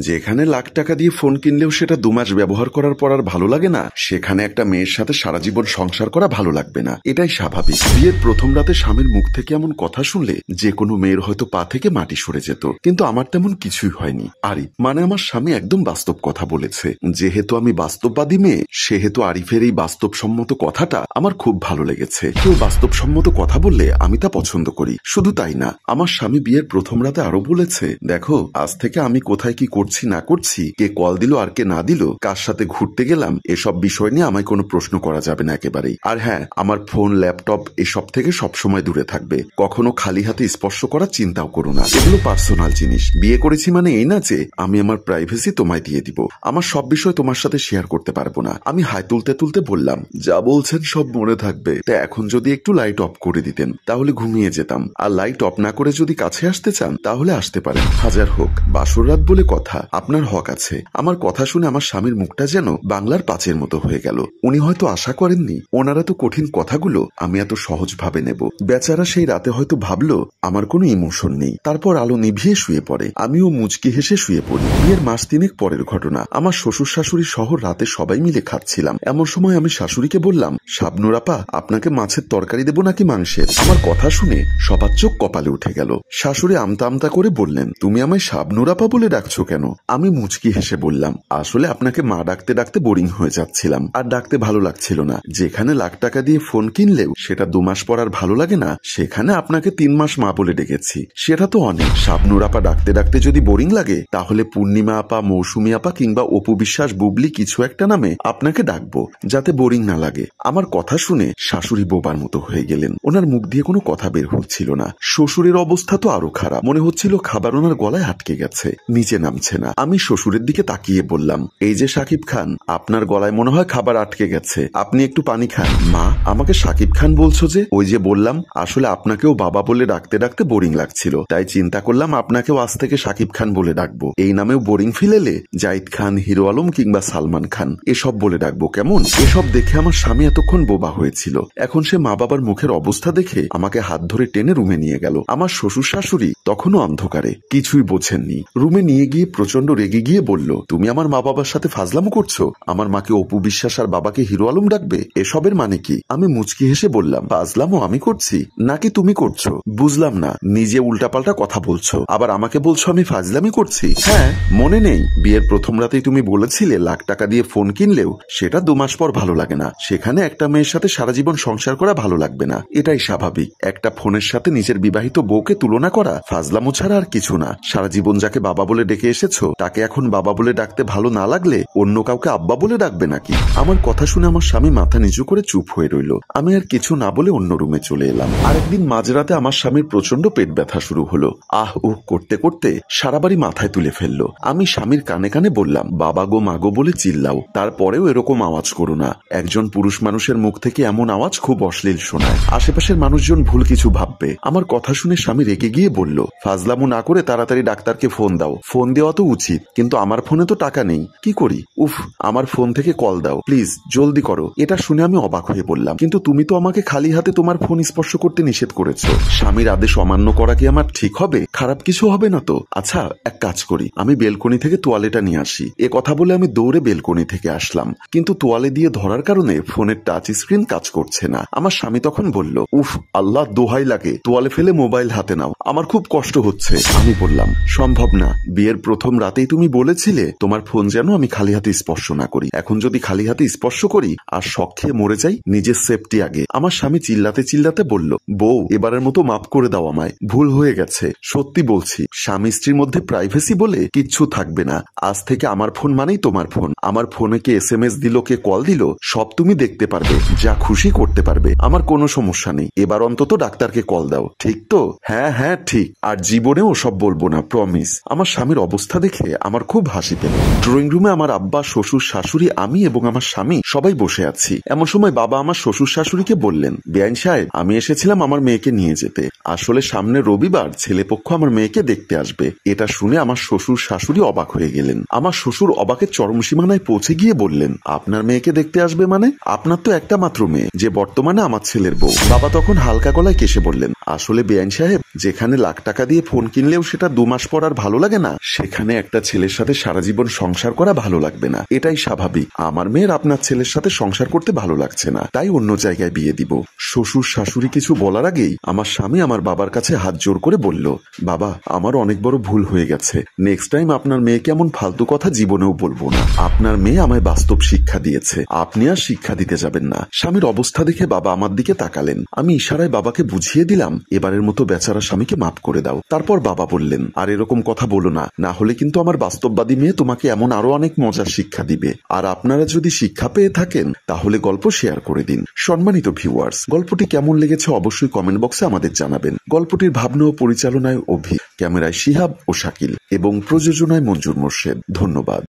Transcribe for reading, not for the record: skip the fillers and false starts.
যেখানে লাখ টাকা দিয়ে ফোন কিনলেও সেটা 2 মাস ব্যবহার করার পর আর ভালো লাগে না, সেখানে একটা মেয়ের সাথে সারা জীবন সংসার করা ভালো লাগবে না। এটাই স্বাভাবিক। বিয়ের প্রথম রাতে স্বামীর মুখ থেকে এমন কথা শুনলে যে কোনো মেয়ের হয়তো পা থেকে মাটি সরে যেত, কিন্তু আমার তেমন কিছুই হয়নি। মানে আমার স্বামী একদম বাস্তব কথা বলেছে। যেহেতু আমি বাস্তববাদী মেয়ে, সেহেতু আরিফের এই বাস্তবসম্মত কথাটা আমার খুব ভালো লেগেছে। কেউ বাস্তবসম্মত কথা বললে আমি তা পছন্দ করি। শুধু তাই না, আমার স্বামী বিয়ের প্রথম রাতে আরো বলেছে, দেখো আজ থেকে আমি কোথায় কি করছি না করছি, কে কল দিল আর কে না দিল, কার সাথে ঘুরতে গেলাম, এসব বিষয় নিয়ে আমায় কোনো প্রশ্ন করা যাবে না একেবারেই। আর হ্যাঁ, আমার ফোন ল্যাপটপ এসব থেকে সবসময় দূরে থাকবে। কখনো খালি হাতে স্পর্শ করার চিন্তাও করো না, এগুলো পার্সোনাল জিনিস। বিয়ে করেছি মানে এই না যে আমি আমার প্রাইভেসি তোমায় দিয়ে দিব। আমার সব বিষয় তোমার সাথে শেয়ার করতে পারবো না। আমি হাই তুলতে তুলতে বললাম, যা বলছেন সব মনে থাকবে, তা এখন যদি একটু লাইট অফ করে দিতেন তাহলে ঘুমিয়ে যেতাম। আর লাইট অফ না করে যদি কাছে আসতে চান তাহলে আসতে পারেন। হাজার হোক বাসর রাত বলে কথা, আপনার হক আছে। আমার কথা শুনে আমার স্বামীর মুখটা যেন বাংলার পাঁচের মতো হয়ে গেল। উনি হয়তো আশা করেননি ওনারা তো কঠিন কথাগুলো আমি এত সহজ ভাবে নেব। বেচারা সেই রাতে হয়তো ভাবলো আমার কোনো ইমোশন নেই। তারপর আলো নিভিয়ে শুয়ে পড়ে, আমিও মুচকি হেসে শুয়ে পড়ি। বিয়ের মাস 3 পরের ঘটনা। আমার শ্বশুর শাশুড়ি সহ রাতে সবাই মিলে খাচ্ছিলাম। এমন সময় আমি শাশুড়িকে বললাম, শাবনুর আপা, আপনাকে মাছের তরকারি দেবো নাকি মাংসের? আমার কথা শুনে সবার চোখ কপালে উঠে গেল। শাশুড়ি আমতা আমতা করে বললেন, তুমি আমায় শাবনুর আপা বলে ডাকছো কেন? আমি মুচকি হেসে বললাম, আসলে আপনাকে মা ডাকতে ডাকতে বোরিং হয়ে যাচ্ছিলাম, আর ডাকতে ভালো লাগছিল না। যেখানে লাখ টাকা দিয়ে ফোন কিনলেও সেটা 2 মাস পর আর ভালো লাগে না, সেখানে আপনাকে 3 মাস মা বলে ডেকেছি। সেটা তো অনেক। শাবনুর আপা ডাকতে ডাকতে যদি বোরিং লাগে, তাহলে পূর্ণিমা আপা, মৌসুমী আপা কিংবা অপু বিশ্বাস, বুবলি কিছু একটা নামে আপনাকে ডাকবো, যাতে বোরিং না লাগে। আমার কথা শুনে শাশুড়ি বোবার মতো হয়ে গেলেন। ওনার মুখ দিয়ে কোনো কথা বের হচ্ছিল না। শ্বশুরের অবস্থা তো আরো খারাপ। মনে হচ্ছিল খাবার ওনার গলায় আটকে গেছে, নিচে নামছে না। আমি শ্বশুরের দিকে তাকিয়ে বললাম, এই যে সাকিব খান, আপনার গলায় মনে হয় খাবার আটকে গেছে, আপনি একটু পানি খান। মা, আমাকে সাকিব খান বলছো যে? ওই যে বললাম, আসলে আপনাকেও বাবা বলে ডাকতে ডাকতে বোরিং লাগছিল, তাই চিন্তা করলাম আপনাকেও আজ থেকে সাকিব খান বলে ডাকবো। এই নামেও বোরিং ফিল এলে জাহিদ খান, হিরো আলম কিংবা সালমান খান এসব বলে ডাকবো, কেমন? এসব দেখে আমার স্বামী এতক্ষণ বোবা হয়েছিল। এখন সে মা বাবার মুখের অবস্থা দেখে আমাকে হাত ধরে টেনে রুমে নিয়ে গেল। আমার শ্বশুর শাশুড়ি তখনও অন্ধকারে, কিছুই বোঝেননি। রুমে নিয়ে গিয়ে প্রচন্ড রেগে গিয়ে বলল, তুমি আমার মা বাবার সাথে ফাজলামো করছো? আমার মাকে অপু বিশ্বাস আর বাবাকে হিরো আলম ডাকবে? এসবের মানে কি? আমি মুচকি হেসে বললাম, ফাজলামো আমি করছি নাকি তুমি করছো? বুঝলাম না। নিজে উল্টাপাল্টা কথা বলছো, আবার আমাকে বলছো আমি ফাজলামি করছি। হ্যাঁ, মনে নেই বিয়ের প্রথম রাতেই তুমি বলেছিলে লাখ টাকা দিয়ে ফোন কিনলেও সেটা 2 মাস পর ভালো লাগে না, সেখানে একটা মেয়ের সাথে সারা জীবন সংসার করা ভালো লাগবে না। এটাই স্বাভাবিক। একটা ফোনের সাথে নিজের বিবাহিত বউকে তুলনা করা ফাজলামো ছাড়া আর কিছু না। সারা জীবন যাকে বাবা বলে ডেকে এসেছো, তাকে এখন বাবা বলে ডাকতে ভালো না লাগলে অন্য কাউকে আব্বা বলে ডাকবে নাকি? আমার কথা শুনে আমার স্বামী মাথা নিচু করে চুপ হয়ে রইল। আমি আর কিছু না বলে অন্য রুমে চলে এলাম। আরেকদিন মাঝরাতে আমার স্বামীর প্রচন্ড পেট ব্যথা শুরু হলো। আহ উহ করতে করতে সারা বাড়ি মাথায় তুলে ফেললো। আমি স্বামীর কানে কানে বললাম, বাবা গো মাগো বলে চিল্লাও, তারপরেও এরকম আওয়াজ করো না। একজন পুরুষ মানুষের মুখ থেকে এমন আওয়াজ খুব অশ্লীল শোনায়, আশেপাশের মানুষজন ভুল কিছু ভাববে। আমার কথা শুনে স্বামী রেগে গিয়ে বলল, ফাজলামো না করে তাড়াতাড়ি ডাক্তারকে ফোন দাও। ফোন দেওয়া তো উচিত, কিন্তু আমার ফোনে তো টাকা নেই, কি করি? উফ, আমার ফোন থেকে কল দাও প্লিজ, জলদি করো। এটা শুনে আমি অবাক হয়ে বললাম, কিন্তু তুমি তো আমাকে খালি হাতে তোমার ফোন স্পর্শ করতে নিষেধ করেছো। স্বামীর আদেশ অমান্য করা কি আমার ঠিক হবে? খারাপ কিছু হবে না তো? আচ্ছা এক কাজ করি, আমি বেলকনি থেকে তোয়ালেটা নিয়ে আসি। এ কথা বলে আমি দৌড়ে বেলকনি থেকে আসলাম, কিন্তু তোয়ালে দিয়ে ধরার কারণে ফোনের টাচ স্ক্রিন কাজ করছে না। আমার স্বামী তখন বলল, উফ আল্লাহ, দোহাই লাগে, তোয়ালে ফেলে মোবাইল হাতে নাও, আমার খুব কষ্ট হচ্ছে। আমি বললাম, সম্ভব না। বিয়ের প্রথম রাতেই তুমি বলেছিলে তোমার ফোন যেন আমি খালি হাতে স্পর্শ না করি। এখন যদি খালি হাতে স্পর্শ করি আর শখ খেয়ে মরে যাই, নিজের সেফটি আগে। আমার স্বামী চিল্লাতে চিল্লাতে বলল, বউ এবারের মতো মাফ করে দাও আমায়, ভুল হয়ে গেছে। সত্যি বলছি, স্বামী স্ত্রীর মধ্যে প্রাইভেসি বলে কিচ্ছু থাকবে না। আজ থেকে আমার ফোন মানেই তোমার ফোন। আমার ফোনে কে SMS দিল, কে কল দিল, সব তুমি দেখতে পারবে, যা খুশি করতে পারবে, আমার কোনো সমস্যা নেই। এবার অন্তত ডাক্তারকে কল দাও, ঠিক তো? হ্যাঁ হ্যাঁ ঠিক, আর জীবনেও সব বলবো না, প্রমিস। আমার স্বামীর অবস্থা দেখে আমার খুব হাসি পেল। ড্রয়িং রুমে আমার আব্বা, শ্বশুর, শাশুড়ি, আমি এবং আমার স্বামী সবাই বসে আছি। এমন সময় বাবা আমার শ্বশুর শাশুড়িকে বললেন, বেআইন সাহেব, আমি এসেছিলাম আমার মেয়েকে নিয়ে যেতে। আসলে সামনে রবিবার ছেলেপক্ষ আমার মেয়েকে দেখতে আসবে। এটা শুনে আমার শ্বশুর শাশুড়ি অবাক হয়ে গেলেন। আমার শ্বশুর অবাকের চরম সীমানায় পৌঁছে গিয়ে বললেন, আপনার মেয়েকে দেখতে আসবে মানে? আপনার তো একটা মাত্র মেয়ে, যে বর্তমানে আমার ছেলের বউ। বাবা তখন হালকা গলায় কেসে বললেন, আসলে বেআইন সাহেব, যেখানে লাখ টাকা দিয়ে ফোন কিনলেও সেটা 2 মাস পর আর ভালো লাগে না, সেখানে এখানে একটা ছেলের সাথে সারা জীবন সংসার করা ভালো লাগবে না, এটাই স্বাভাবিক। আমার মেয়ের আপনার ছেলের সাথে সংসার করতে ভালো লাগছে না, তাই অন্য জায়গায় বিয়ে দিব। শ্বশুর শাশুড়ি কিছু বলার আগেই আমার স্বামী আমার বাবার কাছে হাত জোর করে বলল, বাবা আমার অনেক বড় ভুল হয়ে গেছে, নেক্সট টাইম আপনার মেয়েকে এমন ফালতু কথা জীবনেও বলবো না। আপনার মেয়ে আমায় বাস্তব শিক্ষা দিয়েছে, আপনি আর শিক্ষা দিতে যাবেন না। স্বামীর অবস্থা দেখে বাবা আমার দিকে তাকালেন, আমি ইশারায় বাবাকে বুঝিয়ে দিলাম, এবারের মতো বেচারা স্বামীকে মাফ করে দাও। তারপর বাবা বললেন, আর এরকম কথা বলো না, না হলে কিন্তু আমার বাস্তববাদী মেয়ে তোমাকে এমন আরো অনেক মজার শিক্ষা দিবে। আর আপনারা যদি শিক্ষা পেয়ে থাকেন তাহলে গল্প শেয়ার করে দিন। সম্মানিত ভিউয়ার্স, গল্পটি কেমন লেগেছে অবশ্যই কমেন্ট বক্সে আমাদের জানাবেন। গল্পটির ভাবনা ও পরিচালনায় অভি, ক্যামেরায় শিহাব ও শাকিল এবং প্রযোজনায় মঞ্জুর মোর্শেদ। ধন্যবাদ।